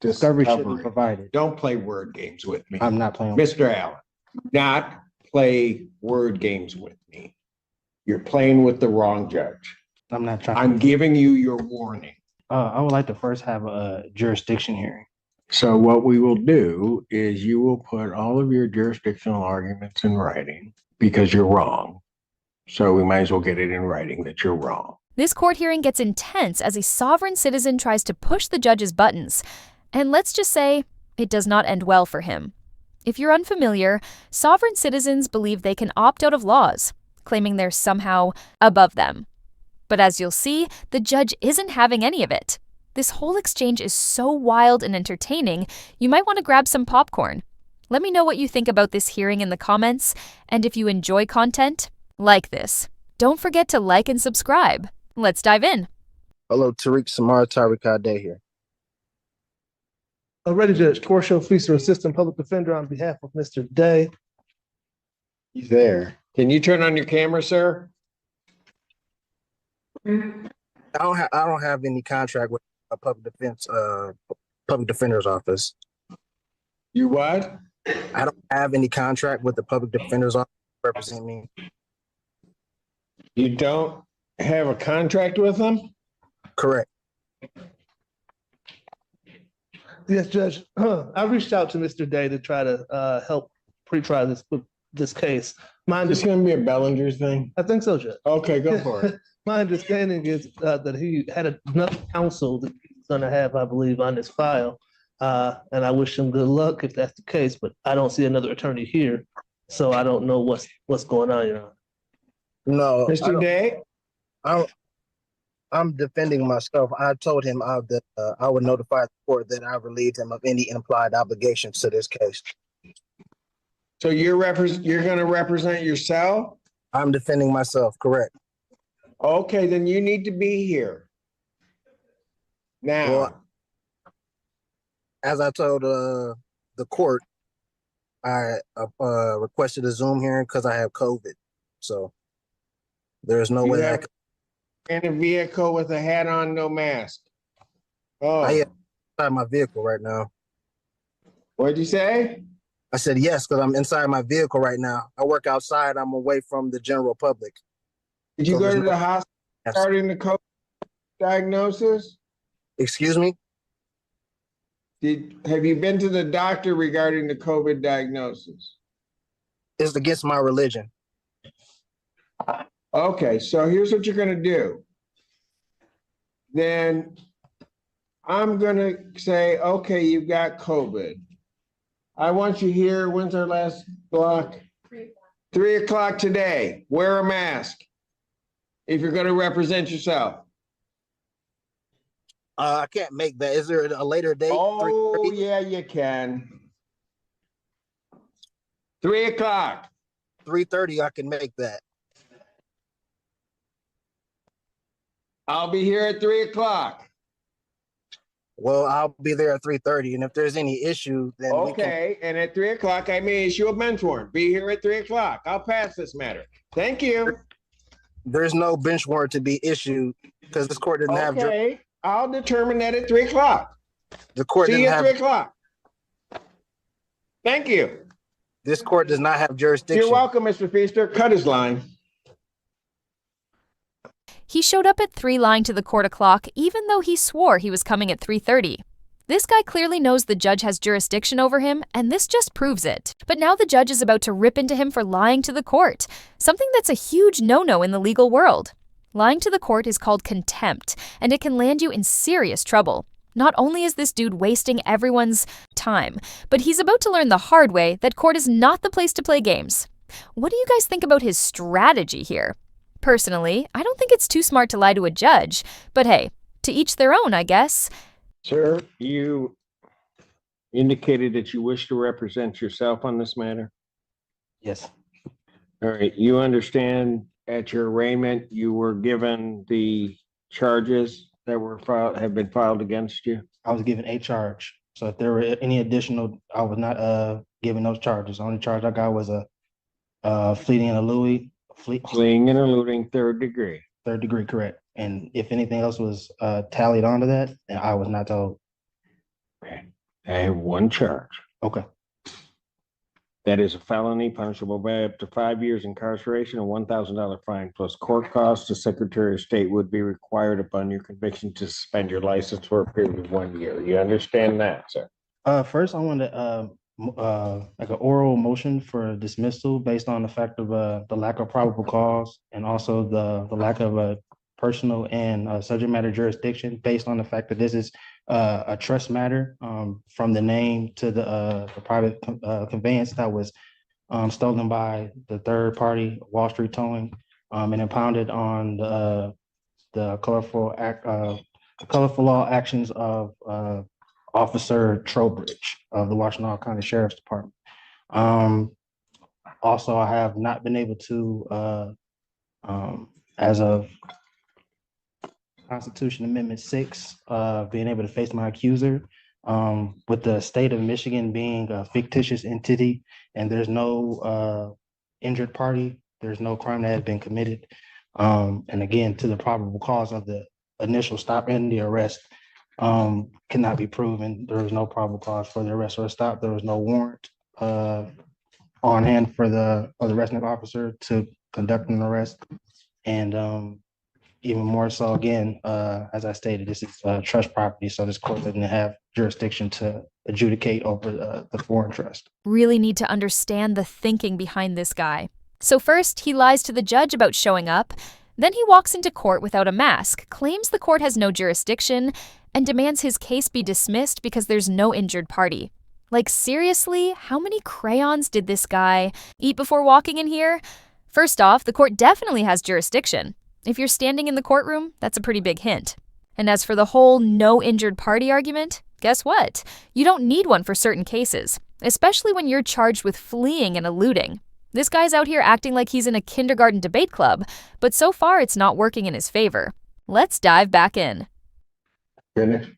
Discovery should be Discovery. provided. Don't play word games with me. I'm not playing. Mr. Allen, not play word games with me. You're playing with the wrong judge. I'm not trying. I'm giving you your warning. I would like to first have a jurisdiction hearing. So what we will do is you will put all of your jurisdictional arguments in writing because you're wrong. So we might as well get it in writing that you're wrong. This court hearing gets intense as a sovereign citizen tries to push the judge's buttons. And let's just say, it does not end well for him. If you're unfamiliar, sovereign citizens believe they can opt out of laws, claiming they're somehow above them. But as you'll see, the judge isn't having any of it. This whole exchange is so wild and entertaining, you might want to grab some popcorn. Let me know what you think about this hearing in the comments, and if you enjoy content like this, don't forget to like and subscribe. Let's dive in. Hello, Tariq Samar Tariq Day here. Already, Judge Torshio Feaster, Assistant Public Defender, on behalf of Mr. Day. He's there. Can you turn on your camera, sir? I don't have any contract with a public defender's office. You what? I don't have any contract with the public defender's office to represent me. You don't have a contract with them? Correct. Yes, Judge. I reached out to Mr. Day to try to help pre-try this case. It's going to be a Bellinger's thing? I think so, Judge. Okay, go for it. My understanding is that he had enough counsel that he's going to have, I believe, on his file. And I wish him good luck if that's the case, but I don't see another attorney here. So I don't know what's going on, Your Honor. No. Mr. Day? I'm defending myself. I told him that I would notify the court that I relieved him of any implied obligations to this case. So you're going to represent yourself? I'm defending myself, correct. Okay, then you need to be here. Now. Well, as I told the court, I requested a Zoom hearing because I have COVID. So there's no way I can. In a vehicle with a hat on, no mask. Oh. I am inside my vehicle right now. What'd you say? I said yes, because I'm inside my vehicle right now. I work outside. I'm away from the general public. Did you go to the hospital starting the COVID diagnosis? Excuse me? Have you been to the doctor regarding the COVID diagnosis? It's against my religion. Okay, so here's what you're going to do. Then I'm going to say, okay, you've got COVID. I want you here. When's our last block? 3 o'clock today. Wear a mask if you're going to represent yourself. I can't make that. Is there a later date? Oh, yeah, you can. 3 o'clock. 3:30, I can make that. I'll be here at 3 o'clock. Well, I'll be there at 3:30, and if there's any issue, then okay. And at 3 o'clock, I may issue a bench warrant. Be here at 3 o'clock. I'll pass this matter. Thank you. There's no bench warrant to be issued because this court didn't have. Okay, I'll determine that at 3 o'clock. The court See didn't you at have. 3 o'clock. Thank you. This court does not have jurisdiction. You're welcome, Mr. Feaster. Cut his line. He showed up at 3 lying to the court o'clock, even though he swore he was coming at 3:30. This guy clearly knows the judge has jurisdiction over him, and this just proves it. But now the judge is about to rip into him for lying to the court, something that's a huge no-no in the legal world. Lying to the court is called contempt, and it can land you in serious trouble. Not only is this dude wasting everyone's time, but he's about to learn the hard way that court is not the place to play games. What do you guys think about his strategy here? Personally, I don't think it's too smart to lie to a judge, but hey, to each their own, I guess. Sir, you indicated that you wish to represent yourself on this matter? Yes. All right, you understand at your arraignment, you were given the charges that were filed, have been filed against you? I was given a charge. So if there were any additional, I was not given those charges. The only charge I got was a fleeing and eluding. Fleeing and eluding 3rd degree. 3rd degree, correct. And if anything else was tallied onto that, then I was not told. Okay. I have one charge. Okay. That is a felony punishable by up to 5 years incarceration and $1,000 fine plus court costs. The Secretary of State would be required upon your conviction to suspend your license for a period of 1 year. You understand that, sir? First, I want to like an oral motion for dismissal based on the fact of the lack of probable cause and also the lack of a personal and subject matter jurisdiction based on the fact that this is a trust matter from the name to the private conveyance that was stolen by the third party Wall Street Towing and impounded on the colorful law actions of Officer Trowbridge of the Washtenaw County Sheriff's Department. Also, I have not been able to, as of Constitution Amendment 6, being able to face my accuser. With the state of Michigan being a fictitious entity and there's no injured party, there's no crime that has been committed. And again, to the probable cause of the initial stop and the arrest cannot be proven. There was no probable cause for the arrest or stop. There was no warrant on hand for the arresting officer to conduct an arrest. And even more so, again, as I stated, this is trust property, so this court doesn't have jurisdiction to adjudicate over the foreign trust. Really need to understand the thinking behind this guy. So first, he lies to the judge about showing up. Then he walks into court without a mask, claims the court has no jurisdiction, and demands his case be dismissed because there's no injured party. Like, seriously, how many crayons did this guy eat before walking in here? First off, the court definitely has jurisdiction. If you're standing in the courtroom, that's a pretty big hint. And as for the whole no injured party argument, guess what? You don't need one for certain cases, especially when you're charged with fleeing and eluding. This guy's out here acting like he's in a kindergarten debate club, but so far it's not working in his favor. Let's dive back in. Finish.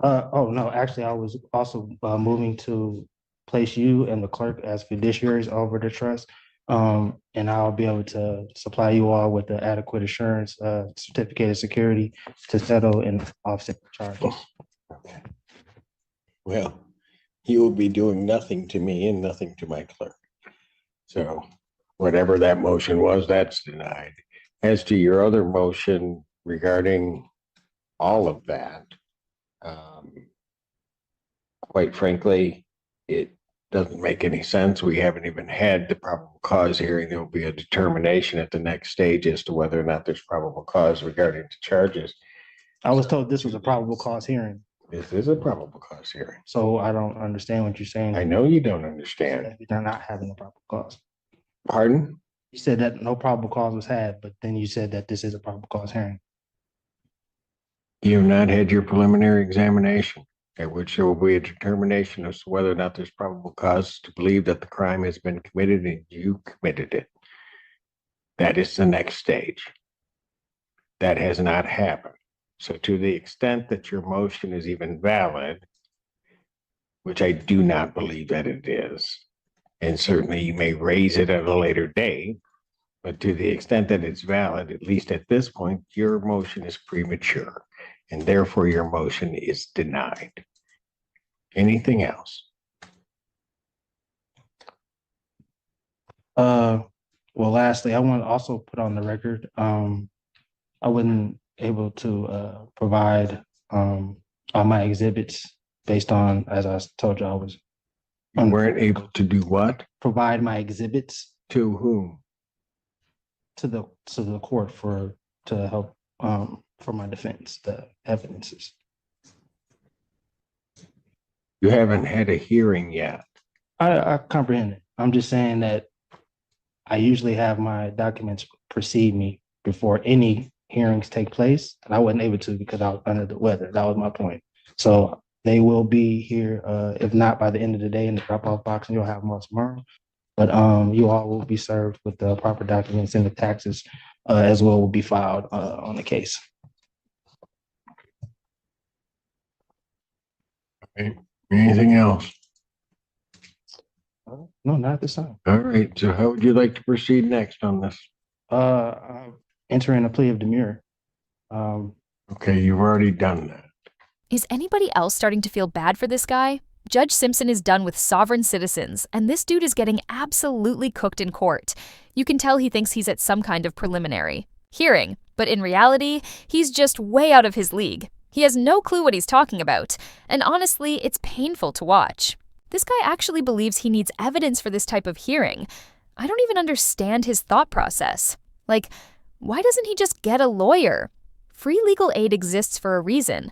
Oh, no, actually, I was also moving to place you and the clerk as fiduciaries over the trust. And I'll be able to supply you all with the adequate assurance certificate of security to settle and offset the charges. Okay. Well, you will be doing nothing to me and nothing to my clerk. So whatever that motion was, that's denied. As to your other motion regarding all of that, quite frankly, it doesn't make any sense. We haven't even had the probable cause hearing. There will be a determination at the next stage as to whether or not there's probable cause regarding the charges. I was told this was a probable cause hearing, This is a probable cause hearing. so I don't understand what you're saying. I know you don't understand. They're not having a probable cause. Pardon? You said that no probable cause was had, but then you said that this is a probable cause hearing. You have not had your preliminary examination, at which there will be a determination as to whether or not there's probable cause to believe that the crime has been committed and you committed it. That is the next stage. That has not happened. So to the extent that your motion is even valid, which I do not believe that it is, and certainly you may raise it at a later date, but to the extent that it's valid, at least at this point, your motion is premature, and therefore your motion is denied. Anything else? Well, lastly, I want to also put on the record, I wasn't able to provide all my exhibits based on, as I told you, I was You weren't able to do what? provide my exhibits To whom? to the court to help for my defense, the evidences. You haven't had a hearing yet. I comprehend it. I'm just saying that I usually have my documents precede me before any hearings take place, and I wasn't able to because I was under the weather. That was my point. So they will be here, if not by the end of the day in the drop-off box, and you'll have them tomorrow. But you all will be served with the proper documents, and the taxes as well will be filed on the case. Okay. Anything else? No, not at this time. All right. So how would you like to proceed next on this? Entering a plea of demurrer. Okay, you've already done that. Is anybody else starting to feel bad for this guy? Judge Simpson is done with sovereign citizens, and this dude is getting absolutely cooked in court. You can tell he thinks he's at some kind of preliminary hearing, but in reality, he's just way out of his league. He has no clue what he's talking about, and honestly, it's painful to watch. This guy actually believes he needs evidence for this type of hearing. I don't even understand his thought process. Like, why doesn't he just get a lawyer? Free legal aid exists for a reason,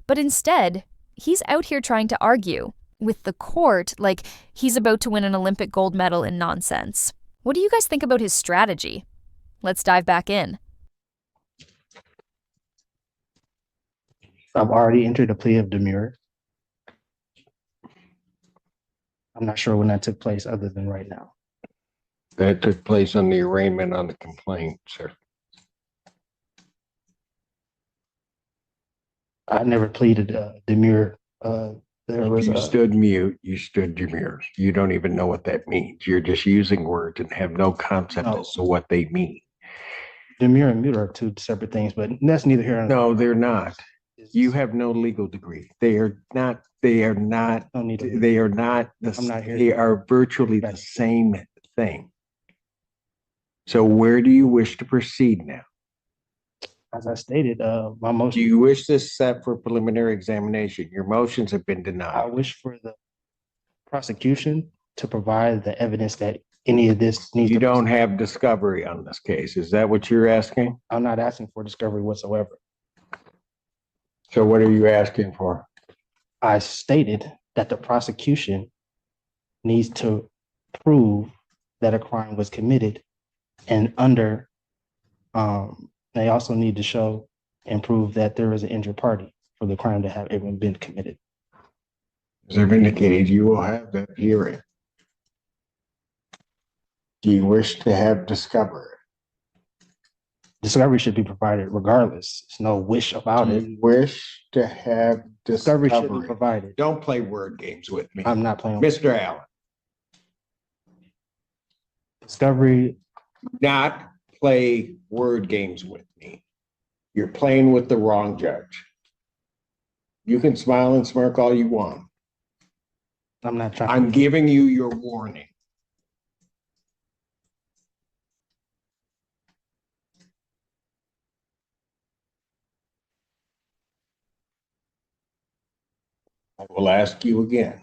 but instead, he's out here trying to argue with the court like he's about to win an Olympic gold medal in nonsense. What do you guys think about his strategy? Let's dive back in. I've already entered a plea of demurrer. I'm not sure when that took place other than right now. That took place on the arraignment on the complaint, sir. I never pleaded demurrer. There was You stood mute, you stood demure. You don't even know what that means. You're just using words and have no concept No. as to what they mean. demurrer and mute are two separate things, but that's neither here nor No, they're not. You have no legal degree. They are not, don't need to. they are not, I'm not here they to- are virtually the same thing. So where do you wish to proceed now? As I stated, my Do motion, you wish this set for preliminary examination? Your motions have been I denied. wish for the prosecution to provide the evidence that any of this needs You to. don't have discovery on this case. Is that what you're asking? I'm not asking for discovery whatsoever. So what are you asking for? I stated that the prosecution needs to prove that a crime was committed, and they also need to show and prove that there is an injured party for the crime to have even been committed. As I've indicated, you will have that hearing. Do you wish to have discovery? Discovery should be provided regardless. There's no wish about Do it. you wish to have Discovery should be discovery? provided. Don't play word games with me. I'm not playing. Mr. Allen, Discovery, not play word games with me. You're playing with the wrong judge. You can smile and smirk all you want. I'm not trying. I'm giving you your warning. I will ask you again.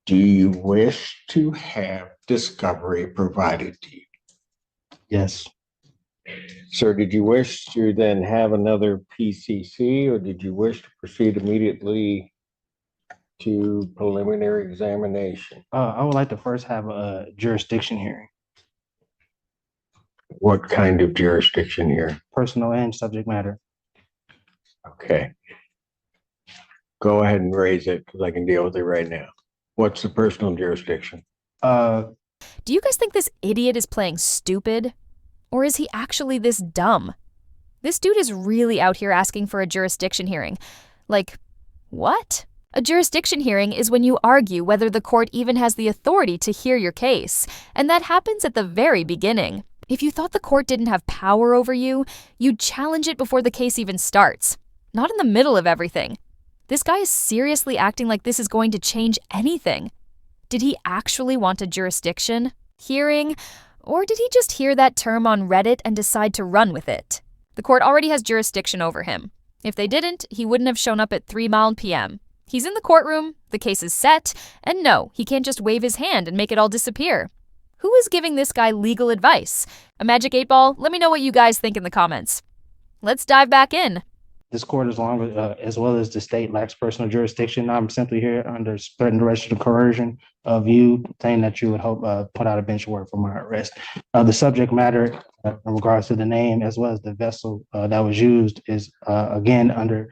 Do you wish to have discovery provided to you? Yes, Sir, did you wish to then have another PCC, or did you wish to proceed immediately to preliminary examination? I would like to first have a jurisdiction hearing, What kind of jurisdiction here? personal and subject matter. Okay. Go ahead and raise it because I can deal with it right now. What's the personal jurisdiction? Uh, Do you guys think this idiot is playing stupid? Or is he actually this dumb? This dude is really out here asking for a jurisdiction hearing. Like, what? A jurisdiction hearing is when you argue whether the court even has the authority to hear your case, and that happens at the very beginning. If you thought the court didn't have power over you, you'd challenge it before the case even starts, not in the middle of everything. This guy is seriously acting like this is going to change anything. Did he actually want a jurisdiction hearing? Or did he just hear that term on Reddit and decide to run with it? The court already has jurisdiction over him. If they didn't, he wouldn't have shown up at 3 Mile PM. He's in the courtroom, the case is set, and no, he can't just wave his hand and make it all disappear. Who is giving this guy legal advice? A magic 8-ball? Let me know what you guys think in the comments. Let's dive back in. this court, as well as the state, lacks personal jurisdiction. I'm simply here under threat and duress of coercion of you, saying that you would hope put out a bench warrant for my arrest. The subject matter, in regards to the name as well as the vessel that was used, is again under.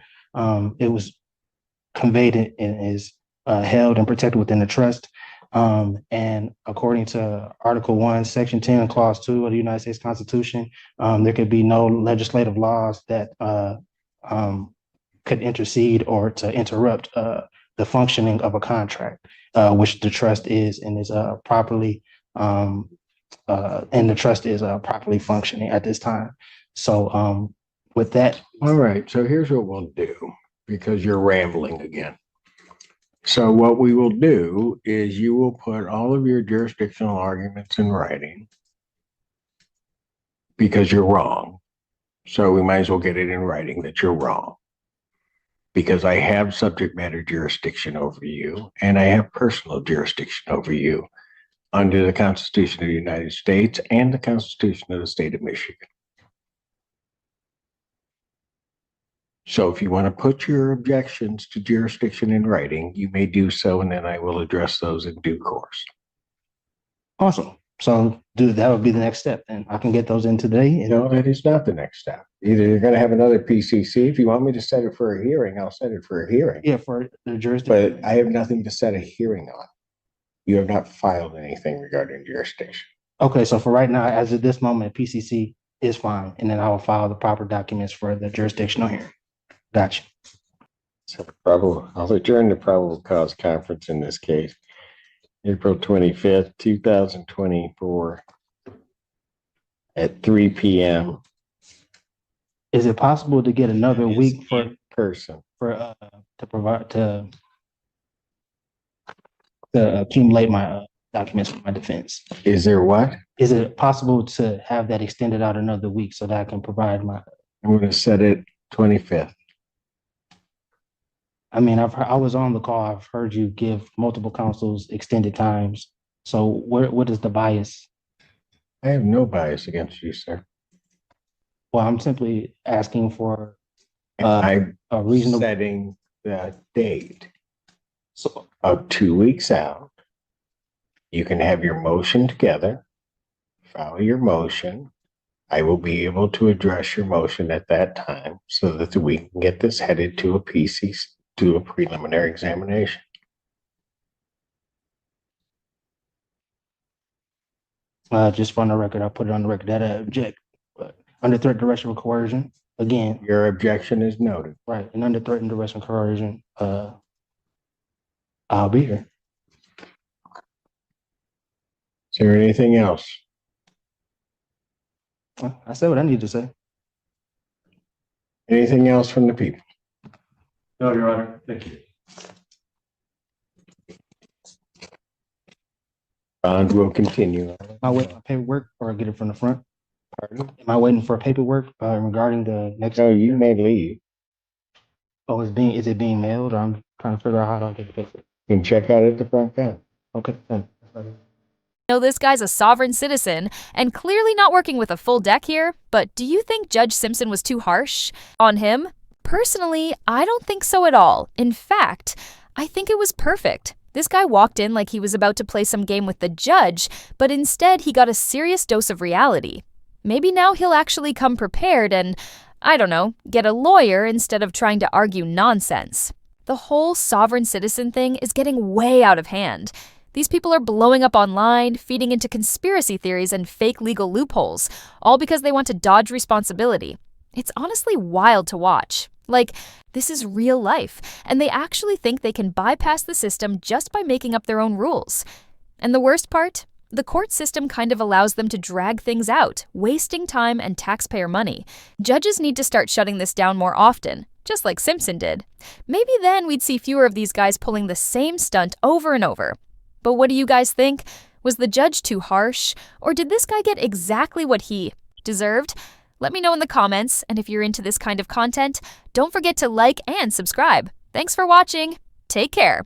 It was conveyed and is held and protected within the trust. And according to Article 1, Section 10, Clause 2 of the United States Constitution, there could be no legislative laws that could intercede or to interrupt the functioning of a contract, which the trust is and is properly and the trust is properly functioning at this time. So with that, All right, so here's what we'll do. because you're rambling again. So what we will do is you will put all of your jurisdictional arguments in writing because you're wrong. So we might as well get it in writing that you're wrong. Because I have subject matter jurisdiction over you and I have personal jurisdiction over you under the Constitution of the United States and the Constitution of the State of Michigan. So if you want to put your objections to jurisdiction in writing, you may do so, and then I will address those in due course. Awesome. So that would be the next step, and I can get those in today. No, that is not the next step. Either you're going to have another PCC. If you want me to set it for a hearing, I'll set it for a hearing. Yeah, for the jurisdiction. But I have nothing to set a hearing on. You have not filed anything regarding jurisdiction. Okay, so for right now, as of this moment, PCC is fine, and then I will file the proper documents for the jurisdictional hearing. Gotcha. So I'll adjourn the probable cause conference in this case. April 25th, 2024 at 3 p.m. Is it possible to get another week for in person to provide to accumulate my documents for my defense? Is there what? Is it possible to have that extended out another week so that I can provide my? I'm going to set it 25th. I mean, I was on the call. I've heard you give multiple counsels extended times. So what is the bias? I have no bias against you, sir. Well, I'm simply asking for I'm a reasonable setting the date So, of 2 weeks out. You can have your motion together, file your motion. I will be able to address your motion at that time so that we can get this headed to a PC, to a preliminary examination. just for the record, I'll put it on the record that I object. But under threat, duress, or coercion, again, Your objection is noted. right, and under threat and duress and coercion, I'll be here. Is there anything else? I said what I need to say. Anything else from the people? No, Your Honor. Thank you. Bond will continue. Am I waiting for paperwork or get it from the front? Pardon? Am I waiting for paperwork regarding the next? No, you may leave. Oh, is it being mailed? Or I'm trying to figure out how to get the paper. You can check out at the front counter. Okay, thanks. Know this guy's a sovereign citizen and clearly not working with a full deck here, but do you think Judge Simpson was too harsh on him? Personally, I don't think so at all. In fact, I think it was perfect. This guy walked in like he was about to play some game with the judge, but instead he got a serious dose of reality. Maybe now he'll actually come prepared and, I don't know, get a lawyer instead of trying to argue nonsense. The whole sovereign citizen thing is getting way out of hand. These people are blowing up online, feeding into conspiracy theories and fake legal loopholes, all because they want to dodge responsibility. It's honestly wild to watch. Like, this is real life, and they actually think they can bypass the system just by making up their own rules. And the worst part? The court system kind of allows them to drag things out, wasting time and taxpayer money. Judges need to start shutting this down more often, just like Simpson did. Maybe then we'd see fewer of these guys pulling the same stunt over and over. But what do you guys think? Was the judge too harsh? Or did this guy get exactly what he deserved? Let me know in the comments, and if you're into this kind of content, don't forget to like and subscribe. Thanks for watching. Take care.